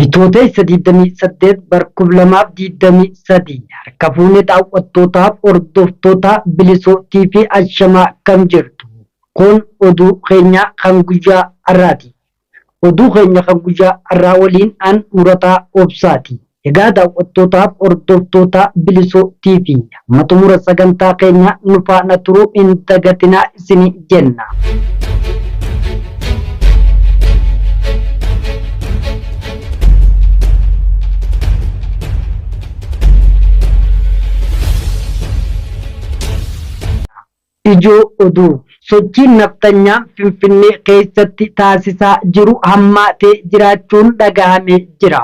Bitootessa 28 barkumlamaaf 23 harka fuunee daawwattootaaf hordoftoota Bilisoo TV ashamaa kam jirtu. Kun oduu keenya kan guyyaa har'aati. Oduu keenya kan guyyaa har'aa waliin an Murataa Obsaati. Egaa daawwattootaaf hordoftoota Bilisoo TV xumura sagantaa keenya nu faana turuu hin dagatinaa isin jenna. Ijoo oduu sochiin naftanyaa Finfinnee keessatti taasisaa jiru hammaatee jiraachuun dhagahame jira.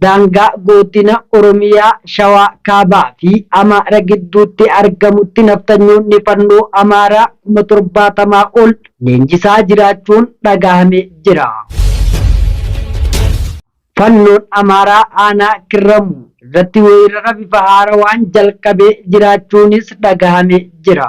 Daangaa godina Oromiyaa Shawaa Kaabaa fi Amaara gidduutti argamutti naftanyoonni fannoo Amaaraa 70 ol leenjisaa jiraachuun dhagahame jira. Fannoon Amaaraa aanaa Kirramuu irratti weerara bifa haarawaan jalqabee jiraachuunis dhagahame jira.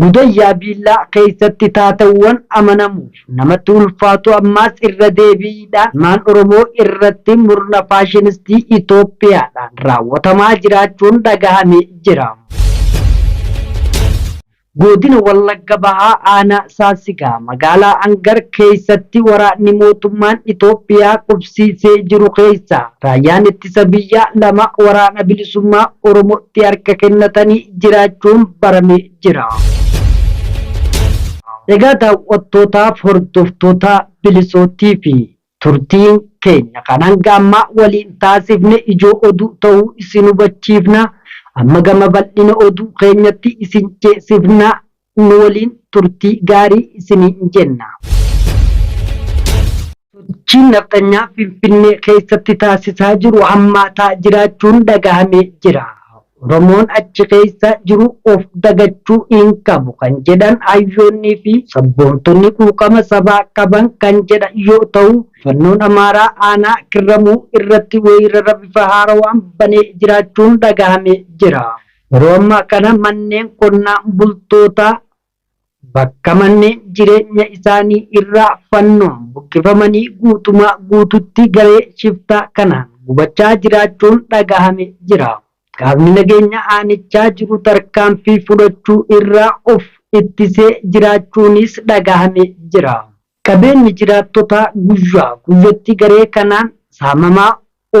Gudayyaa Biillaa keessatti taatawwan amanamuuf namatti ulfaatu ammaas irra deebiidhaan ilmaan Oromoo irratti murna faashinistii Itoophiyaadhaan raawwatamaa jiraachuun dhagahame jira. Godina Wallagga Bahaa aanaa Saasigaa magaalaa Angar keessatti waraanni mootummaan Itoophiyaa qubsiisee jiru keessaa raayyaan ittisa biyyaa 2 waraana bilisummaa Oromootti harka kennatanii jiraachuun baramee jira. Egaa daawwattootaaf hordoftoota Bilisoo TV turtiin keenya kan hanga ammaa waliin taasifne ijoo oduu ta'uu isin hubachiifna. Amma gama bal'ina oduu keenyatti isin ceesifna nu waliin turtii gaarii isin jenna. Sochiin naftanyaa Finfinnee keessatti taasisaa jiru hammaataa jiraachuun dhagahame jira. Oromoon achi keessa jiru of dagachuu hin qabu kan jedhan hayyoonnii fi sabboontonni quuqama sabaa qaban kan jedhan yoo ta'u, fannoon Amaaraa aanaa Kirramuu irratti weerara bifa haarawaan banee jiraachuun dhagahame jira. Yeroo ammaa kana manneen qonnaan bultootaa bakka manneen jireenya isaanii irraa fannoon buqqifamanii guutumaa guututti garee shiftaa kanaan gubachaa jiraachuun dhagahame jira. Qaamni nageenya aanichaa jiru tarkaanfii fudhachuu irraa of ittisee jiraachuunis dhagahame jira. Qabeenyi jiraattota guyyaa guyyatti garee kanaan saamamaa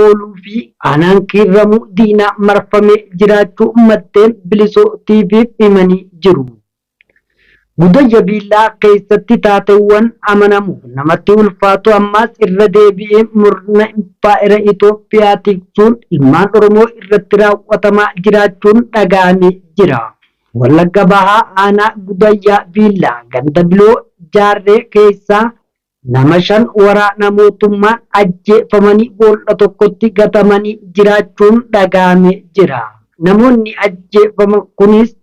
ooluu fi aanaan Kirramuu diinaa marfamee jiraachuu maddeen Bilisoo TV'f himanii jiru. Gudayyaa Biillaa keessatti taatewwan amanamuuf namatti ulfaatu ammaas irra deebi'ee murna impaayera Itoophiyaa tiksuun ilmaan Oromoo irratti raawwatamaa jiraachuun dhagahame jira. Wallagga Bahaa aanaa Gudayyaa Biillaa ganda Biloo Jaarree keessaa nama 5 waraana mootummaan ajjeefamanii boolla tokkotti gatamanii jiraachuun dhagahame jira. Namoonni ajjeefaman kunis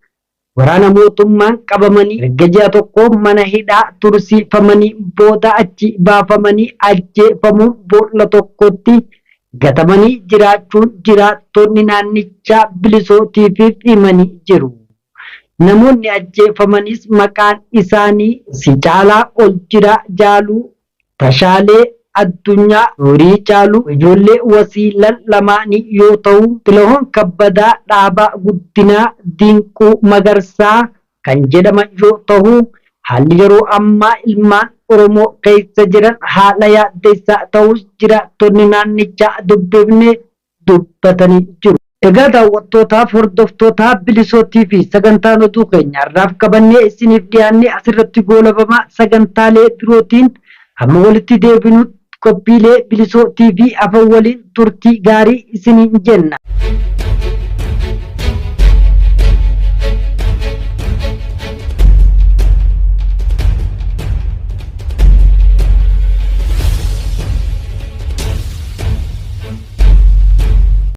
waraana mootummaan qabamanii erga ji'a tokko mana hidhaa tursiifamanii booda achi baafamanii ajjeefamuun boolla tokkotti gatamanii jiraachuun jiraattonni naannichaa Bilisoo TV'f himanii jiru. Namoonni ajjeefamanis maqaan isaanii Sicaalaa Oljira Jaaluu, Tashaalee Addunyaa, Horii Caaluu, ijoollee wasiilan lamaanii yoo ta'u, Xilahuun Kabbadaa, Dhaabaa Guddinaa, Dinquu Magarsaa kan jedhaman yoo ta'u, haalli yeroo ammaa ilmaan Oromoo keessa jiran haala yaaddeessaa ta'us jiraattonni naannichaa dubbifne dubbatanii jiru. Egaa daawwattootaaf hordoftoota Bilisoo TV sagantaan oduu keenya har'aaf qabannee isiniif dhiyaanne asirratti goolabamaa sagantaalee birootiin hamma walitti deebinutti qophiilee Bilisoo TV afaan waliin turtii gaarii isiniin jenna.